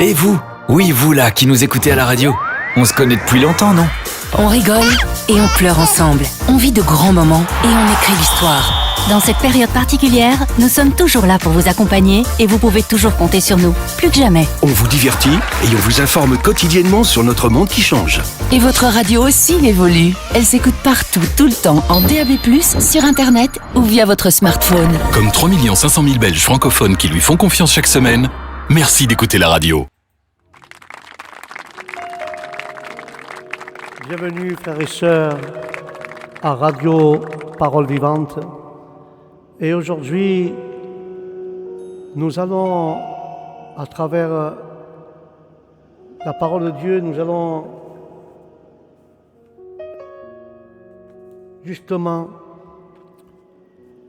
Et vous? Oui, vous là, qui nous écoutez à la radio. On se connaît depuis longtemps, non? On rigole et on pleure ensemble. On vit de grands moments et on écrit l'histoire. Dans cette période particulière, nous sommes toujours là pour vous accompagner et vous pouvez toujours compter sur nous, plus que jamais. On vous divertit et on vous informe quotidiennement sur notre monde qui change. Et votre radio aussi évolue. Elle s'écoute partout, tout le temps, en DAB+, sur Internet ou via votre smartphone. Comme 3 500 000 Belges francophones qui lui font confiance chaque semaine, merci d'écouter la radio. Bienvenue frères et sœurs à Radio Parole Vivante. Et aujourd'hui, nous allons, à travers la parole de Dieu, nous allons justement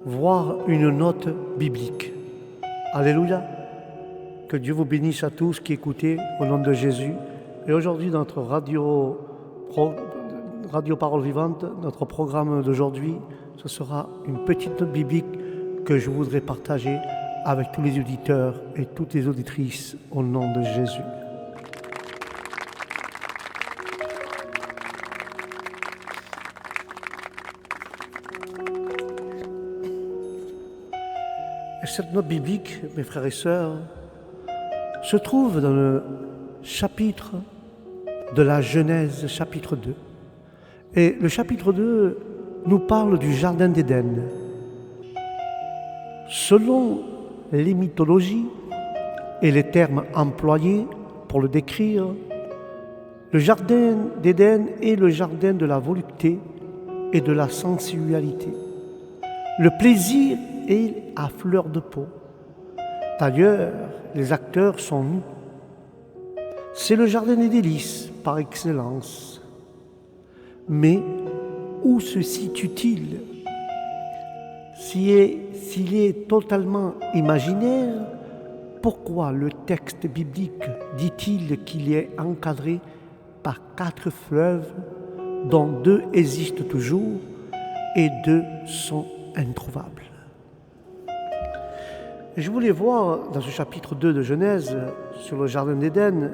voir une note biblique. Alléluia. Que Dieu vous bénisse à tous qui écoutez au nom de Jésus. Et aujourd'hui, notre Radio Parole Vivante, notre programme d'aujourd'hui, ce sera une petite note biblique que je voudrais partager avec tous les auditeurs et toutes les auditrices au nom de Jésus. Et cette note biblique, mes frères et sœurs, se trouve dans le chapitre de la Genèse, chapitre 2. Et le chapitre 2 nous parle du Jardin d'Éden. Selon les mythologies et les termes employés pour le décrire, le Jardin d'Éden est le jardin de la volupté et de la sensualité. Le plaisir est à fleur de peau. D'ailleurs, les acteurs sont nus. C'est le jardin des délices par excellence. Mais où se situe-t-il? S'il est totalement imaginaire, pourquoi le texte biblique dit-il qu'il est encadré par 4 fleuves dont 2 existent toujours et 2 sont introuvables? Je voulais voir dans ce chapitre 2 de Genèse sur le jardin d'Éden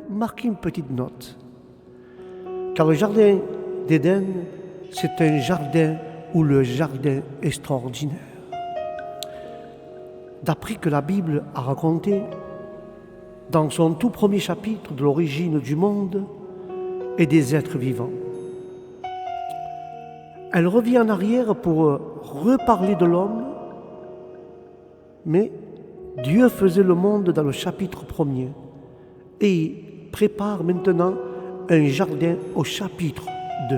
marquer une petite note. Car le jardin d'Éden, c'est un jardin ou le jardin extraordinaire. D'après que la Bible a raconté, dans son tout premier chapitre de l'origine du monde et des êtres vivants. Elle revient en arrière pour reparler de l'homme, mais Dieu faisait le monde dans le chapitre premier et prépare maintenant un jardin au chapitre 2.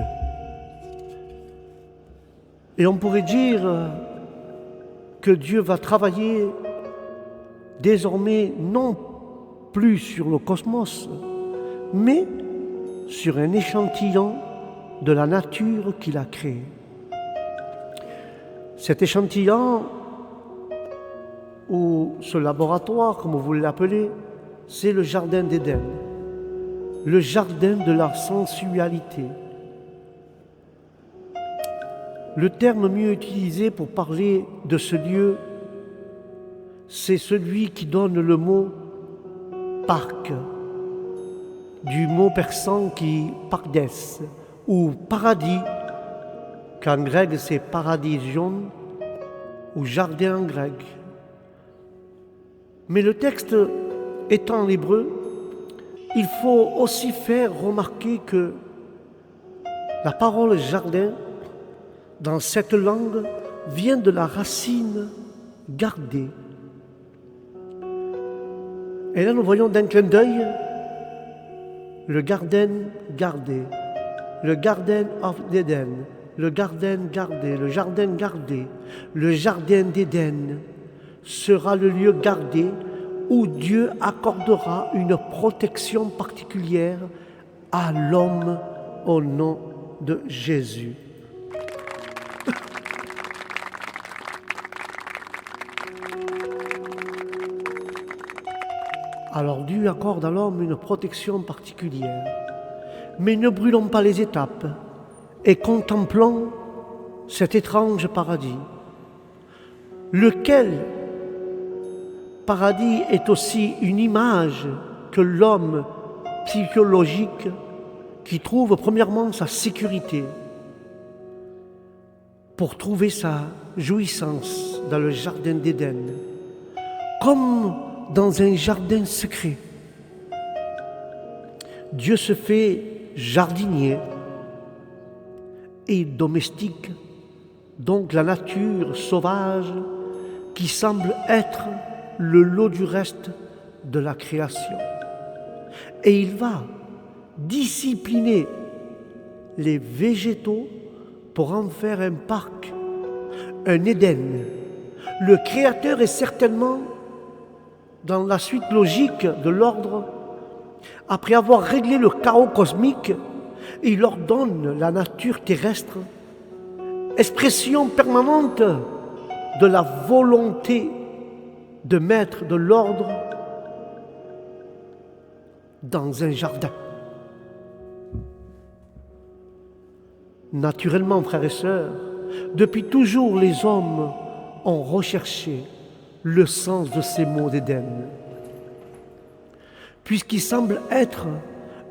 Et on pourrait dire que Dieu va travailler désormais non plus sur le cosmos, mais sur un échantillon de la nature qu'il a créée. Cet échantillon, ou ce laboratoire, comme vous l'appelez, c'est le jardin d'Éden, le jardin de la sensualité. Le terme mieux utilisé pour parler de ce lieu, c'est celui qui donne le mot parc, du mot persan qui pardes, ou paradis, qu'en grec c'est paradision, ou jardin en grec. Mais le texte étant l'hébreu, il faut aussi faire remarquer que la parole jardin, dans cette langue, vient de la racine garder. Et là, nous voyons d'un clin d'œil le garden gardé, le garden of Eden, le garden gardé, le jardin gardé, le jardin d'Éden sera le lieu gardé où Dieu accordera une protection particulière à l'homme au nom de Jésus. Alors Dieu accorde à l'homme une protection particulière. Mais ne brûlons pas les étapes et contemplons cet étrange paradis, lequel paradis est aussi une image que l'homme psychologique qui trouve premièrement sa sécurité pour trouver sa jouissance dans le jardin d'Éden, comme dans un jardin secret. Dieu se fait jardinier et domestique, donc la nature sauvage qui semble être le lot du reste de la création. Et il va discipliner les végétaux pour en faire un parc, un Éden. Le Créateur est certainement dans la suite logique de l'ordre. Après avoir réglé le chaos cosmique, il ordonne la nature terrestre, expression permanente de la volonté de mettre de l'ordre dans un jardin. Naturellement, frères et sœurs, depuis toujours les hommes ont recherché le sens de ces mots d'Éden, puisqu'il semble être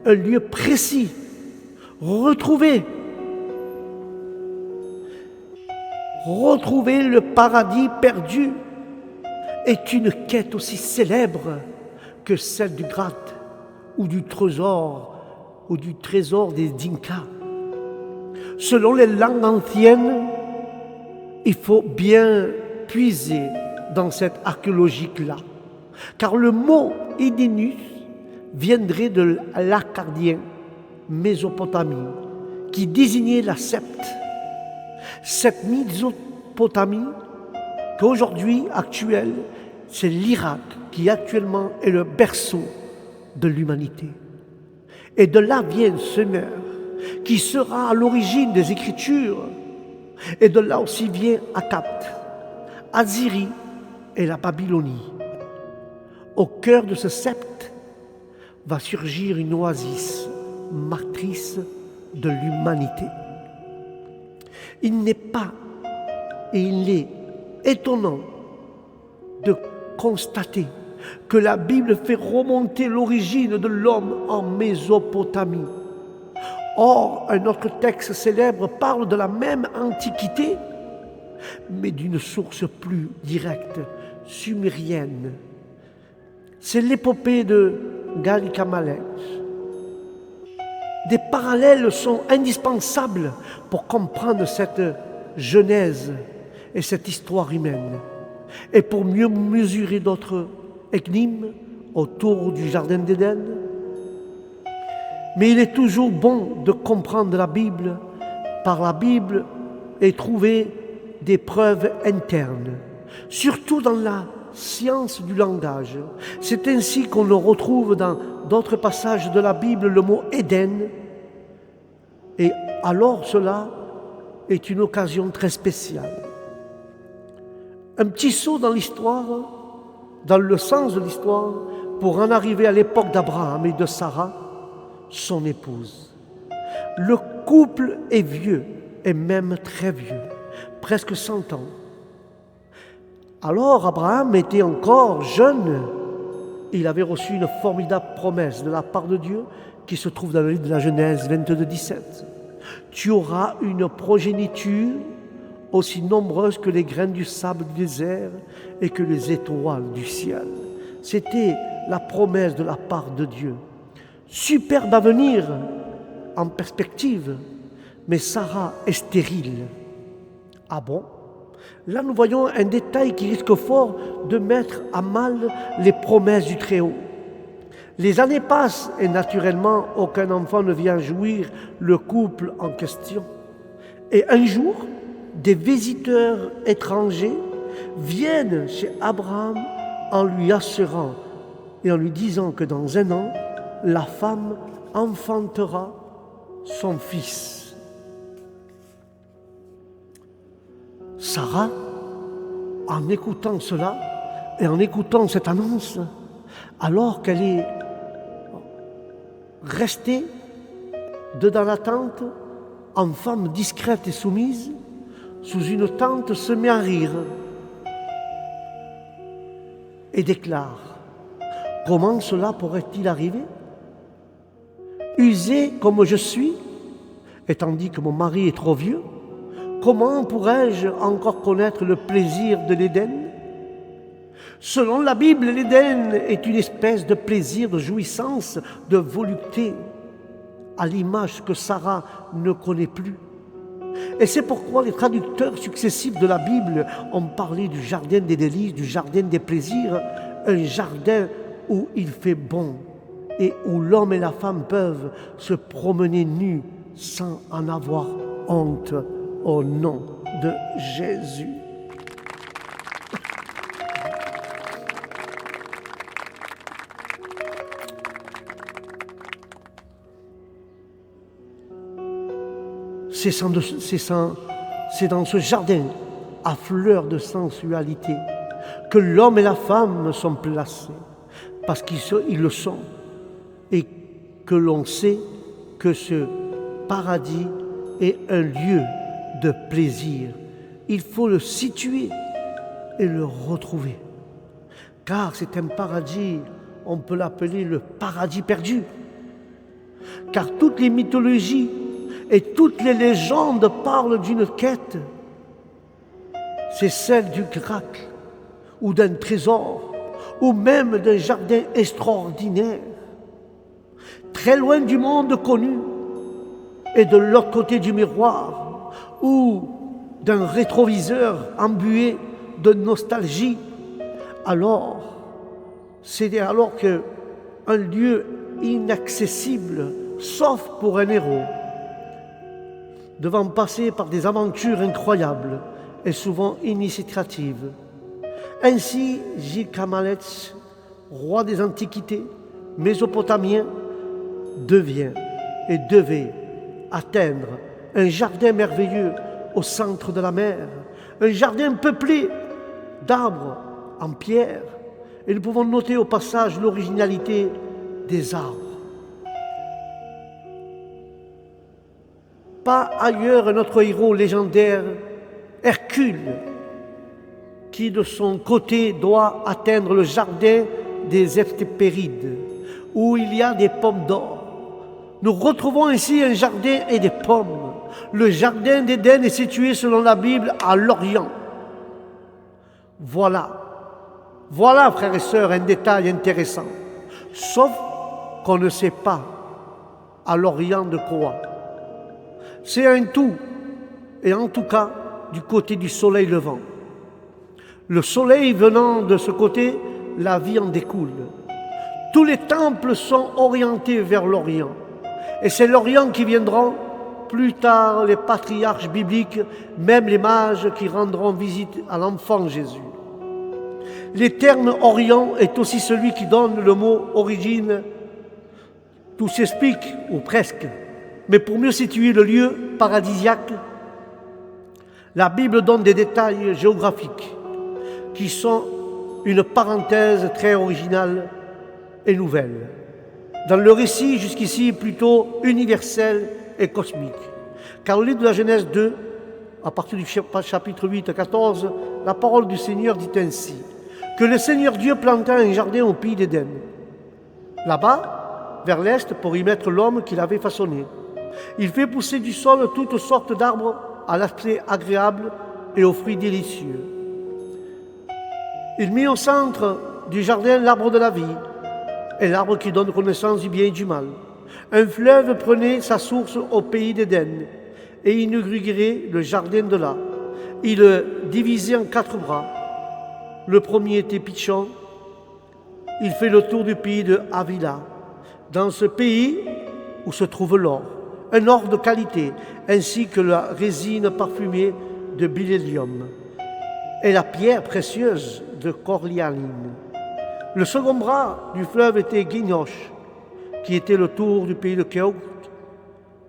un lieu précis, retrouver le paradis perdu est une quête aussi célèbre que celle du Graal ou du trésor des Dinkas. Selon les langues anciennes, il faut bien puiser dans cette archéologie-là, car le mot Édenus viendrait de l'akkadien, Mésopotamie, qui désignait la Septe. Cette Mésopotamie, qu'aujourd'hui, actuelle, c'est l'Irak, qui actuellement est le berceau de l'humanité. Et de là vient Sumer, qui sera à l'origine des Écritures. Et de là aussi vient Akkad, Assyrie et la Babylonie. Au cœur de ce Septe va surgir une oasis matrice de l'humanité. Il n'est pas et il est étonnant de constater que la Bible fait remonter l'origine de l'homme en Mésopotamie. Or, un autre texte célèbre parle de la même antiquité, mais d'une source plus directe, sumérienne. C'est l'épopée de Gilgamesh. Des parallèles sont indispensables pour comprendre cette genèse et cette histoire humaine, et pour mieux mesurer d'autres énigmes autour du jardin d'Éden. Mais il est toujours bon de comprendre la Bible par la Bible et trouver des preuves internes, surtout dans la science du langage. C'est ainsi qu'on le retrouve dans d'autres passages de la Bible, le mot Éden. Et alors cela est une occasion très spéciale. Un petit saut dans l'histoire, dans le sens de l'histoire, pour en arriver à l'époque d'Abraham et de Sarah, son épouse. Le couple est vieux, et même très vieux, presque 100 ans. Alors Abraham était encore jeune. Il avait reçu une formidable promesse de la part de Dieu qui se trouve dans le livre de la Genèse 22, 17. Tu auras une progéniture aussi nombreuse que les graines du sable du désert et que les étoiles du ciel. C'était la promesse de la part de Dieu. Superbe avenir en perspective, mais Sarah est stérile. Ah bon? Là, nous voyons un détail qui risque fort de mettre à mal les promesses du Très-Haut. Les années passent et naturellement, aucun enfant ne vient jouir le couple en question. Et un jour, des visiteurs étrangers viennent chez Abraham en lui assurant et en lui disant que dans 1 an, la femme enfantera son fils. Sarah, en écoutant cela et en écoutant cette annonce, alors qu'elle est restée dedans la tente, en femme discrète et soumise, sous une tente, se met à rire et déclare: Comment cela pourrait-il arriver? Usé comme je suis, et tandis que mon mari est trop vieux, comment pourrais-je encore connaître le plaisir de l'Éden? Selon la Bible, l'Éden est une espèce de plaisir, de jouissance, de volupté, à l'image que Sarah ne connaît plus. Et c'est pourquoi les traducteurs successifs de la Bible ont parlé du jardin des délices, du jardin des plaisirs, un jardin où il fait bon et où l'homme et la femme peuvent se promener nus sans en avoir honte au nom de Jésus. C'est dans ce jardin à fleurs de sensualité que l'homme et la femme sont placés, parce qu'ils le sont, et que l'on sait que ce paradis est un lieu de plaisir. Il faut le situer et le retrouver, car c'est un paradis, on peut l'appeler le paradis perdu, car toutes les mythologies et toutes les légendes parlent d'une quête. C'est celle du Graal, ou d'un trésor, ou même d'un jardin extraordinaire, très loin du monde connu, et de l'autre côté du miroir, ou d'un rétroviseur embué de nostalgie. C'est alors qu'un lieu inaccessible, sauf pour un héros, devant passer par des aventures incroyables et souvent initiatives. Ainsi, Gilgamesh, roi des antiquités, mésopotamien, devait atteindre un jardin merveilleux au centre de la mer, un jardin peuplé d'arbres en pierre, et nous pouvons noter au passage l'originalité des arbres. Pas ailleurs notre héros légendaire, Hercule, qui de son côté doit atteindre le jardin des Hespérides, où il y a des pommes d'or. Nous retrouvons ainsi un jardin et des pommes. Le jardin d'Éden est situé selon la Bible à l'Orient. Voilà, frères et sœurs, un détail intéressant. Sauf qu'on ne sait pas à l'Orient de quoi. C'est un tout, et en tout cas du côté du soleil levant. Le soleil venant de ce côté, la vie en découle. Tous les temples sont orientés vers l'Orient. Et c'est l'Orient qui viendront plus tard les patriarches bibliques, même les mages qui rendront visite à l'enfant Jésus. Le terme Orient est aussi celui qui donne le mot origine. Tout s'explique, ou presque. Mais pour mieux situer le lieu paradisiaque, la Bible donne des détails géographiques qui sont une parenthèse très originale et nouvelle. Dans le récit jusqu'ici plutôt universel et cosmique. Car au livre de la Genèse 2, à partir du chapitre 8 à 14, la parole du Seigneur dit ainsi, que le Seigneur Dieu planta un jardin au pays d'Éden, là-bas, vers l'est, pour y mettre l'homme qu'il avait façonné. Il fait pousser du sol toutes sortes d'arbres à l'aspect agréable et aux fruits délicieux. Il mit au centre du jardin l'arbre de la vie, et l'arbre qui donne connaissance du bien et du mal. Un fleuve prenait sa source au pays d'Éden, et inaugurait le jardin de là. Il le divisait en 4 bras. Le premier était Pichon. Il fait le tour du pays de Havila. Dans ce pays où se trouve l'or, un or de qualité, ainsi que la résine parfumée de bdellium et la pierre précieuse de corlialine. Le second bras du fleuve était Guignoche, qui était le tour du pays de Kéout.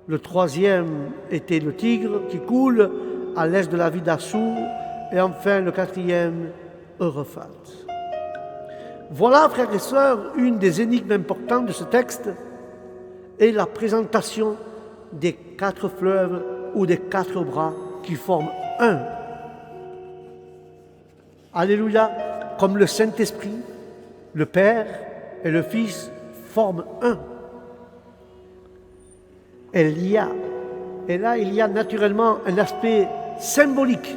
Le troisième était le Tigre, qui coule à l'est de la ville d'Assour. Et enfin, le quatrième, Euphrates. Voilà, frères et sœurs, une des énigmes importantes de ce texte est la présentation des 4 fleuves ou des 4 bras qui forment un. Alléluia, comme le Saint-Esprit, le Père, et le Fils forment un. Et là, il y a naturellement un aspect symbolique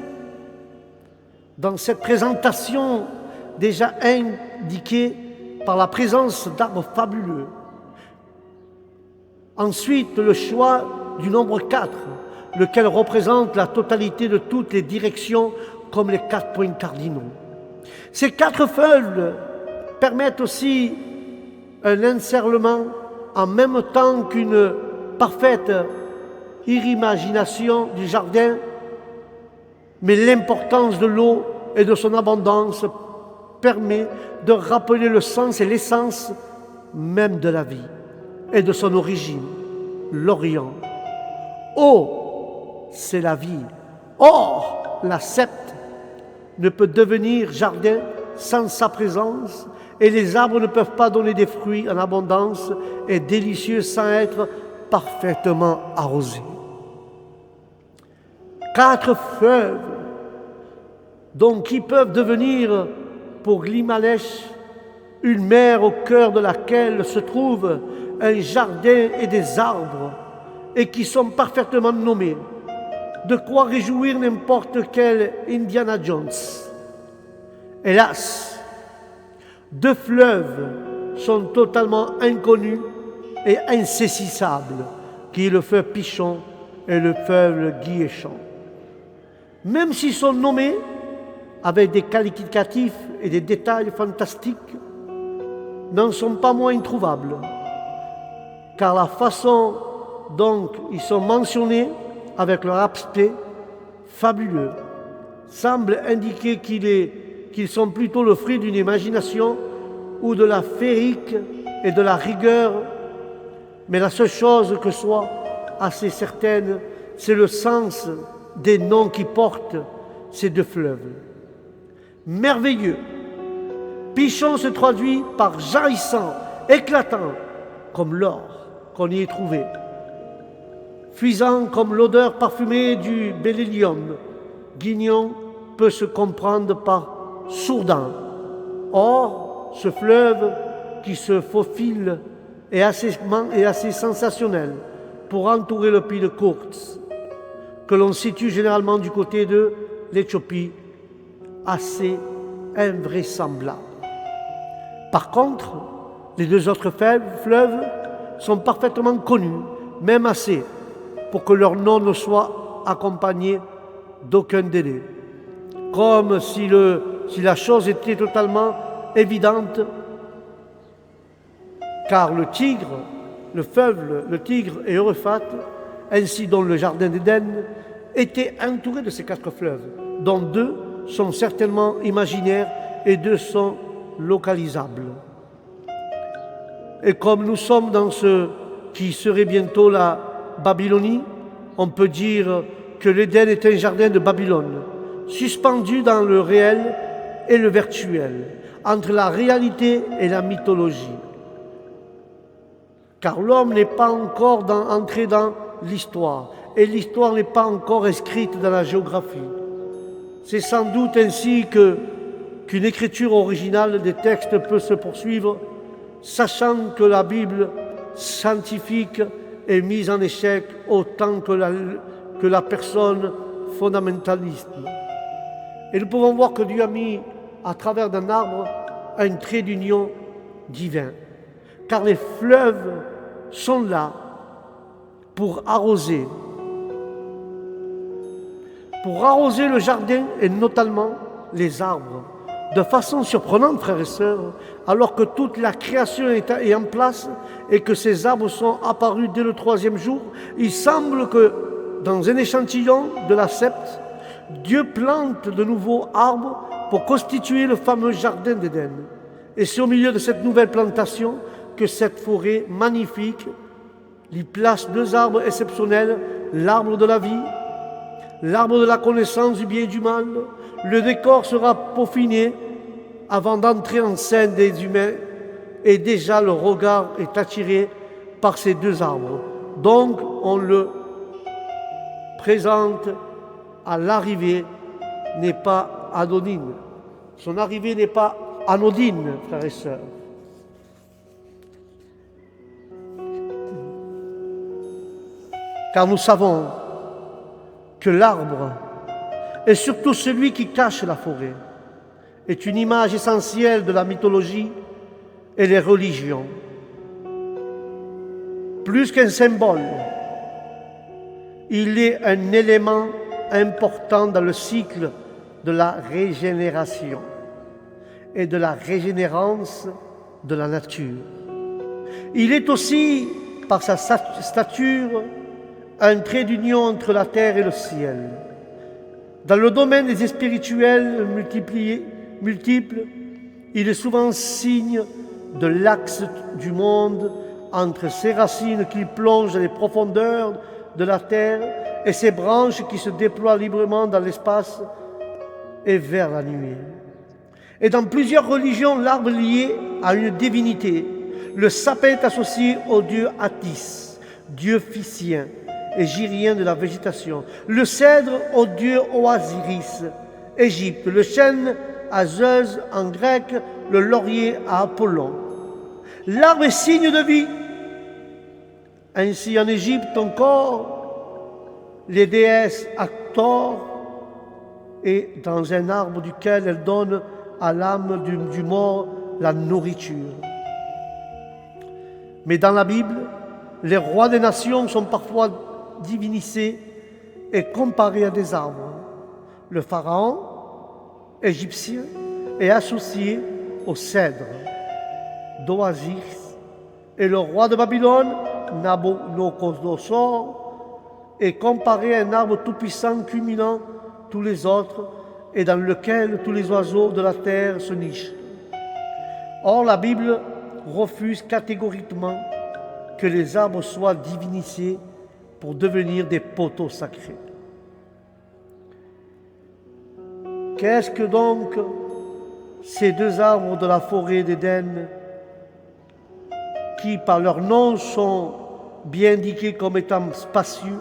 dans cette présentation déjà indiquée par la présence d'arbres fabuleux. Ensuite, le choix du nombre 4, lequel représente la totalité de toutes les directions comme les 4 points cardinaux. Ces 4 feuilles permettent aussi un encerclement en même temps qu'une parfaite imagination du jardin, mais l'importance de l'eau et de son abondance permet de rappeler le sens et l'essence même de la vie et de son origine, l'Orient. Eau, c'est la vie. Or, la septe ne peut devenir jardin sans sa présence, et les arbres ne peuvent pas donner des fruits en abondance et délicieux sans être parfaitement arrosés. 4 fleuves, donc, qui peuvent devenir pour Glimalech une mer au cœur de laquelle se trouve un jardin et des arbres, et qui sont parfaitement nommés, de quoi réjouir n'importe quel Indiana Jones. Hélas, 2 fleuves sont totalement inconnus et insaisissables, qui est le fleuve Pichon et le fleuve Guiéchan. Même s'ils sont nommés avec des qualificatifs et des détails fantastiques, n'en sont pas moins introuvables, car la façon dont ils sont mentionnés avec leur aspect fabuleux semble indiquer qu'ils sont plutôt le fruit d'une imagination ou de la féerique et de la rigueur, mais la seule chose que soit assez certaine, c'est le sens des noms qui portent ces 2 fleuves. Merveilleux. Pichon se traduit par jaillissant, éclatant, comme l'or qu'on y est trouvé. Fuisant comme l'odeur parfumée du bélhélium. Guignon peut se comprendre par sourdant. Or, ce fleuve qui se faufile est assez sensationnel pour entourer le pays de Kourtz, que l'on situe généralement du côté de l'Éthiopie, assez invraisemblable. Par contre, les 2 autres fleuves sont parfaitement connus, même assez, pour que leur nom ne soit accompagné d'aucun délai. Comme si la chose était totalement évidente, car le Tigre, le fleuve, le Tigre et Euphrates, ainsi dont le jardin d'Éden, étaient entourés de ces 4 fleuves, dont 2 sont certainement imaginaires et 2 sont localisables. Et comme nous sommes dans ce qui serait bientôt la Babylonie, on peut dire que l'Éden est un jardin de Babylone, suspendu dans le réel et le virtuel, entre la réalité et la mythologie. Car l'homme n'est pas encore entré dans l'histoire, et l'histoire n'est pas encore inscrite dans la géographie. C'est sans doute ainsi qu'une écriture originale des textes peut se poursuivre, sachant que la Bible scientifique est mise en échec autant que la personne fondamentaliste. Et nous pouvons voir que Dieu a mis à travers d'un arbre un trait d'union divin, car les fleuves sont là pour arroser le jardin et notamment les arbres. De façon surprenante, frères et sœurs, alors que toute la création est en place et que ces arbres sont apparus dès le 3e jour, il semble que dans un échantillon de la septe, Dieu plante de nouveaux arbres pour constituer le fameux jardin d'Éden. Et c'est au milieu de cette nouvelle plantation que cette forêt magnifique y place 2 arbres exceptionnels, l'arbre de la vie, l'arbre de la connaissance du bien et du mal. Le décor sera peaufiné avant d'entrer en scène des humains et déjà le regard est attiré par ces 2 arbres. Donc on le présente à l'arrivée n'est pas anodine. Son arrivée n'est pas anodine, frères et sœurs. car nous savons que l'arbre, et surtout celui qui cache la forêt, est une image essentielle de la mythologie et les religions. Plus qu'un symbole, il est un élément important dans le cycle de la régénération et de la régénérance de la nature. Il est aussi, par sa stature, un trait d'union entre la terre et le ciel. Dans le domaine des spirituels multiples, il est souvent signe de l'axe du monde entre ses racines qui plongent dans les profondeurs de la terre et ses branches qui se déploient librement dans l'espace et vers la nuit. Et dans plusieurs religions, l'arbre est lié à une divinité. Le sapin est associé au dieu Attis, dieu phénicien et gyrien de la végétation. Le cèdre au dieu Osiris, Égypte. Le chêne à Zeus en grec, le laurier à Apollon. L'arbre est signe de vie. Ainsi en Égypte encore, les déesses Hathor est dans un arbre duquel elle donne à l'âme du mort la nourriture. Mais dans la Bible, les rois des nations sont parfois divinisés et comparés à des arbres. Le pharaon égyptien est associé au cèdre d'Oasis et le roi de Babylone, Nabuchodonosor, est comparé à un arbre tout-puissant culminant tous les autres et dans lequel tous les oiseaux de la terre se nichent. Or, la Bible refuse catégoriquement que les arbres soient divinisés pour devenir des poteaux sacrés. Qu'est-ce que donc ces deux arbres de la forêt d'Éden qui, par leur nom, sont bien indiqués comme étant spacieux?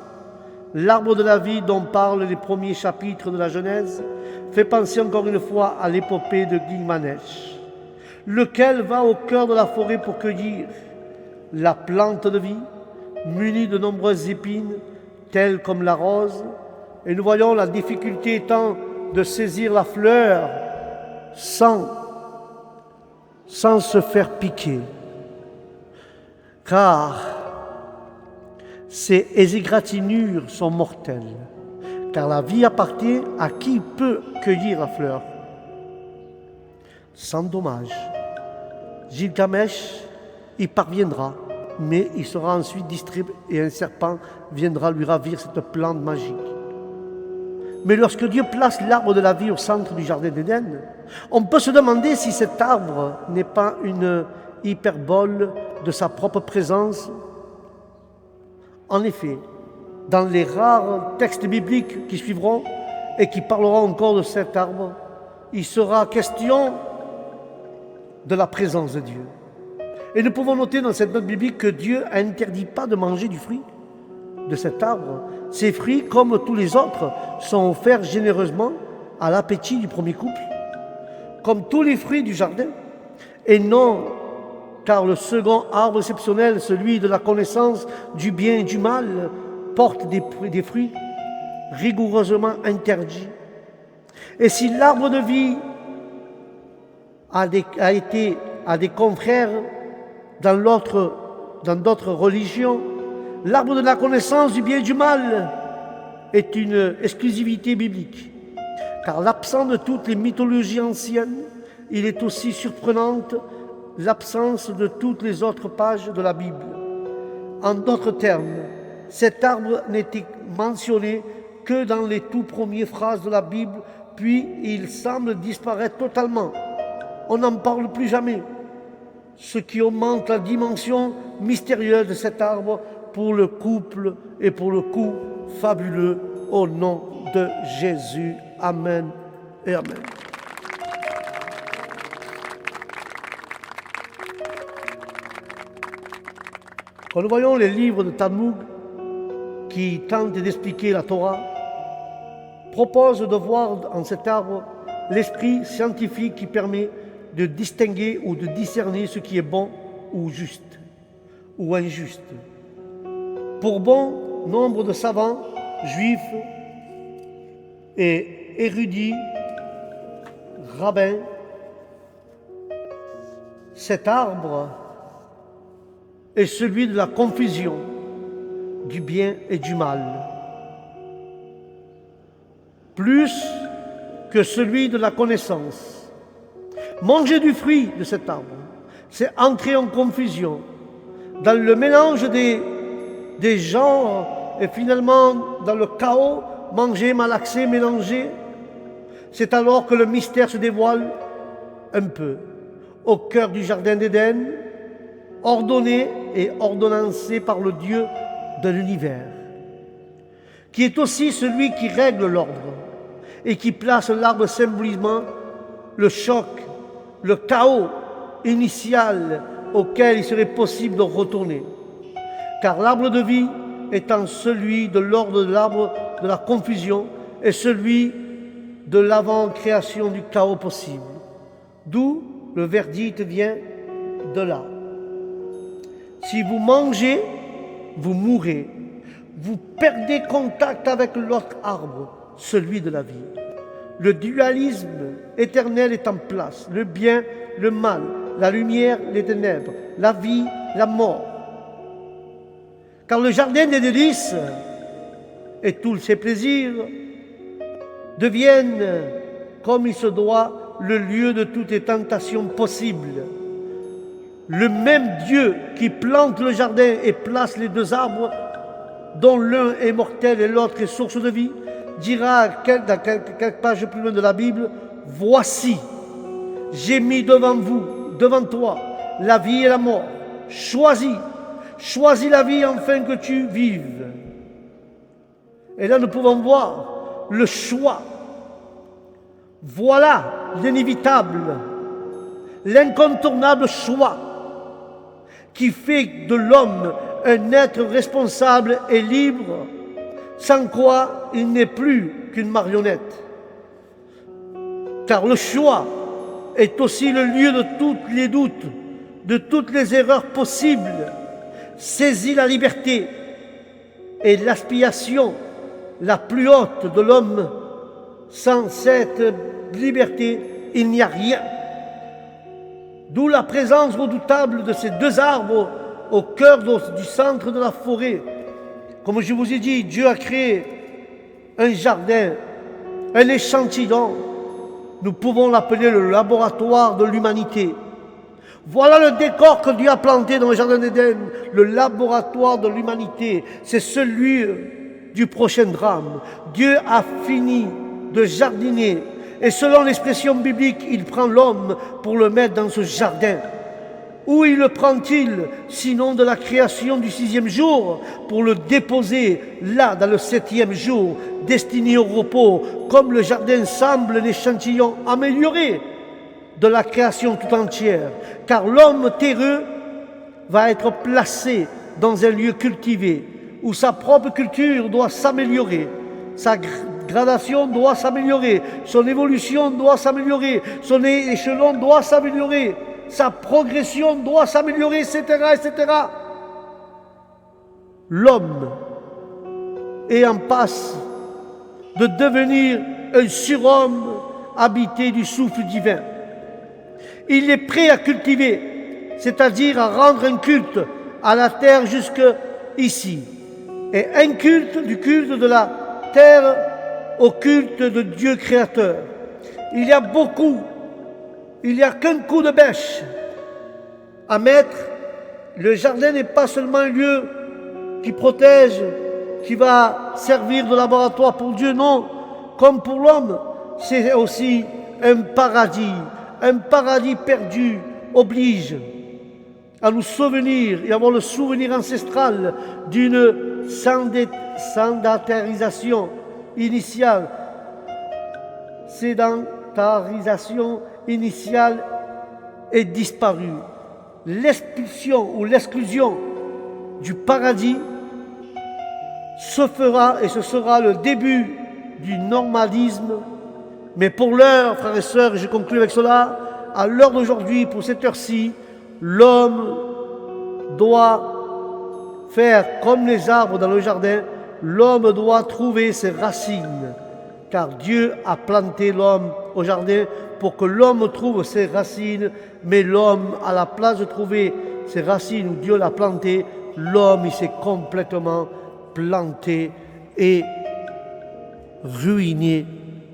L'arbre de la vie dont parlent les premiers chapitres de la Genèse fait penser encore une fois à l'épopée de Gilgamesh, lequel va au cœur de la forêt pour cueillir la plante de vie, munie de nombreuses épines, telles comme la rose, et nous voyons la difficulté étant de saisir la fleur sans se faire piquer, car ces égratignures sont mortelles, car la vie appartient à qui peut cueillir la fleur. Sans dommage, Gilgamesh y parviendra, mais il sera ensuite distrait et un serpent viendra lui ravir cette plante magique. Mais lorsque Dieu place l'arbre de la vie au centre du jardin d'Éden, on peut se demander si cet arbre n'est pas une hyperbole de sa propre présence. En effet, dans les rares textes bibliques qui suivront et qui parleront encore de cet arbre, il sera question de la présence de Dieu. Et nous pouvons noter dans cette note biblique que Dieu n'interdit pas de manger du fruit de cet arbre. Ces fruits, comme tous les autres, sont offerts généreusement à l'appétit du premier couple, comme tous les fruits du jardin, et non car le second arbre exceptionnel, celui de la connaissance du bien et du mal, porte des fruits rigoureusement interdits. Et si l'arbre de vie a été à des confrères dans d'autres religions, l'arbre de la connaissance du bien et du mal est une exclusivité biblique. Car l'absence de toutes les mythologies anciennes, il est aussi surprenante l'absence de toutes les autres pages de la Bible. En d'autres termes, cet arbre n'était mentionné que dans les tout premières phrases de la Bible, puis il semble disparaître totalement. On n'en parle plus jamais, ce qui augmente la dimension mystérieuse de cet arbre pour le couple et pour le coup fabuleux au nom de Jésus. Amen et Amen. Quand nous voyons les livres de Talmud qui tentent d'expliquer la Torah, proposent de voir en cet arbre l'esprit scientifique qui permet de distinguer ou de discerner ce qui est bon ou juste ou injuste. Pour bon, nombre de savants, juifs et érudits, rabbins, cet arbre est celui de la confusion, du bien et du mal, plus que celui de la connaissance. Manger du fruit de cet arbre, c'est entrer en confusion, dans le mélange des genres et finalement dans le chaos, manger, malaxer, mélanger. C'est alors que le mystère se dévoile un peu au cœur du jardin d'Éden, ordonné et ordonnancé par le Dieu de l'univers, qui est aussi celui qui règle l'ordre et qui place l'arbre symbolisant le choc, le chaos initial auquel il serait possible de retourner. Car l'arbre de vie étant celui de l'ordre de l'arbre de la confusion et celui de l'avant-création du chaos possible. D'où le verdict vient de là. Si vous mangez, vous mourrez. Vous perdez contact avec l'autre arbre, celui de la vie. Le dualisme éternel est en place. Le bien, le mal, la lumière, les ténèbres, la vie, la mort. Car le jardin des délices et tous ses plaisirs deviennent, comme il se doit, le lieu de toutes les tentations possibles. Le même Dieu qui plante le jardin et place les deux arbres, dont l'un est mortel et l'autre est source de vie, dira dans quelques pages plus loin de la Bible, « Voici, j'ai mis devant vous, devant toi, la vie et la mort. Choisis la vie afin que tu vives. » Et là, nous pouvons voir le choix. Voilà l'inévitable, l'incontournable choix qui fait de l'homme un être responsable et libre, sans quoi il n'est plus qu'une marionnette. Car le choix est aussi le lieu de tous les doutes, de toutes les erreurs possibles. Saisis la liberté et l'aspiration la plus haute de l'homme. Sans cette liberté, il n'y a rien. D'où la présence redoutable de ces deux arbres au cœur du centre de la forêt. Comme je vous ai dit, Dieu a créé un jardin, un échantillon. Nous pouvons l'appeler le laboratoire de l'humanité. Voilà le décor que Dieu a planté dans le jardin d'Éden, le laboratoire de l'humanité. C'est celui du prochain drame. Dieu a fini de jardiner. Et selon l'expression biblique, il prend l'homme pour le mettre dans ce jardin. Où il le prend-il, sinon de la création du 6e jour, pour le déposer là, dans le 7e jour, destiné au repos, comme le jardin semble l'échantillon amélioré de la création tout entière. Car l'homme terreux va être placé dans un lieu cultivé, où sa propre culture doit s'améliorer, sa gradation doit s'améliorer, son évolution doit s'améliorer, son échelon doit s'améliorer, sa progression doit s'améliorer, etc., etc. L'homme est en passe de devenir un surhomme habité du souffle divin. Il est prêt à cultiver, c'est-à-dire à rendre un culte à la terre jusque ici, et un culte du culte de la terre au culte de Dieu créateur. Il y a qu'un coup de bêche à mettre. Le jardin n'est pas seulement un lieu qui protège, qui va servir de laboratoire pour Dieu, non. Comme pour l'homme, c'est aussi un paradis perdu oblige à nous souvenir et avoir le souvenir ancestral d'une sédentarisation initiale. Sédentarisation initiale est disparue. L'expulsion ou l'exclusion du paradis se fera et ce sera le début du normalisme. Mais pour l'heure, frères et sœurs, et je conclue avec cela, à l'heure d'aujourd'hui, pour cette heure-ci, l'homme doit faire comme les arbres dans le jardin, l'homme doit trouver ses racines, car Dieu a planté l'homme au jardin pour que l'homme trouve ses racines, mais l'homme, à la place de trouver ses racines où Dieu l'a planté, l'homme, il s'est complètement planté et ruiné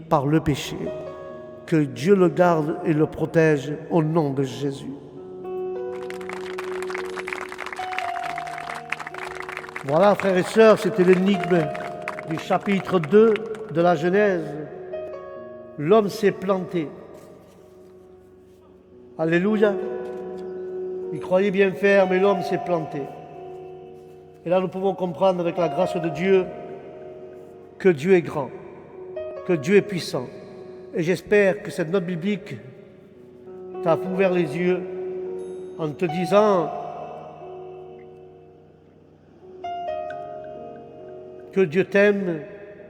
par le péché. Que Dieu le garde et le protège au nom de Jésus. Voilà, frères et sœurs, c'était l'énigme du chapitre 2 de la Genèse. L'homme s'est planté. Alléluia. Il croyait bien faire, mais l'homme s'est planté. Et là, nous pouvons comprendre avec la grâce de Dieu que Dieu est grand, que Dieu est puissant. Et j'espère que cette note biblique t'a ouvert les yeux en te disant que Dieu t'aime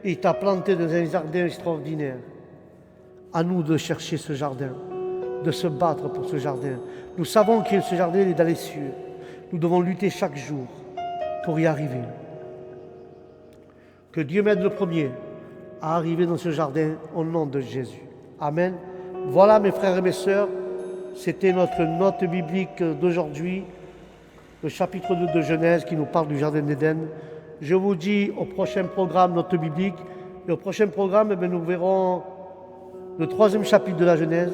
et t'a planté dans un jardin extraordinaire. À nous de chercher ce jardin, de se battre pour ce jardin. Nous savons que ce jardin est dans les cieux. Nous devons lutter chaque jour pour y arriver. Que Dieu m'aide le premier à arriver dans ce jardin au nom de Jésus. Amen. Voilà mes frères et mes sœurs, c'était notre note biblique d'aujourd'hui, le chapitre 2 de Genèse qui nous parle du jardin d'Éden. Je vous dis au prochain programme note biblique, et au prochain programme nous verrons le 3e chapitre de la Genèse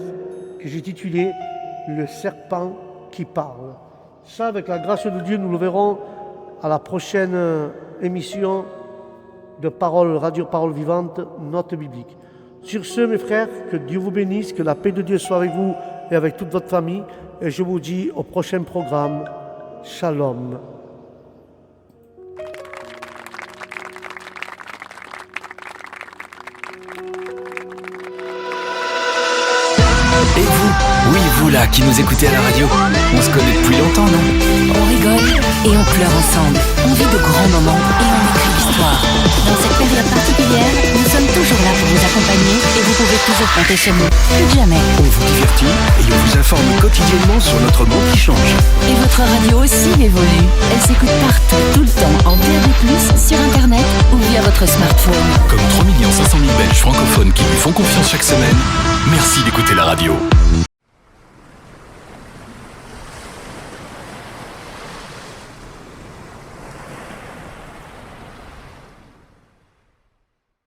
que j'ai titulé « Le serpent qui parle ». Ça, avec la grâce de Dieu, nous le verrons à la prochaine émission de Parole, Radio Parole Vivante, note biblique. Sur ce, mes frères, que Dieu vous bénisse, que la paix de Dieu soit avec vous et avec toute votre famille. Et je vous dis au prochain programme, Shalom. Et vous? Oui, vous là, qui nous écoutez à la radio. On se connaît depuis longtemps, non? On rigole et on pleure ensemble. On vit de grands moments et on écrit l'histoire. Dans cette période particulière, nous sommes toujours là pour vous accompagner et vous pouvez toujours compter sur nous. Plus que jamais. On vous divertit et on vous informe quotidiennement sur notre monde qui change. Et votre radio aussi évolue. Elle s'écoute partout, tout le temps, en DAB+, sur Internet ou via votre smartphone. Comme 3 500 000 Belges francophones qui lui font confiance chaque semaine, merci d'écouter la radio.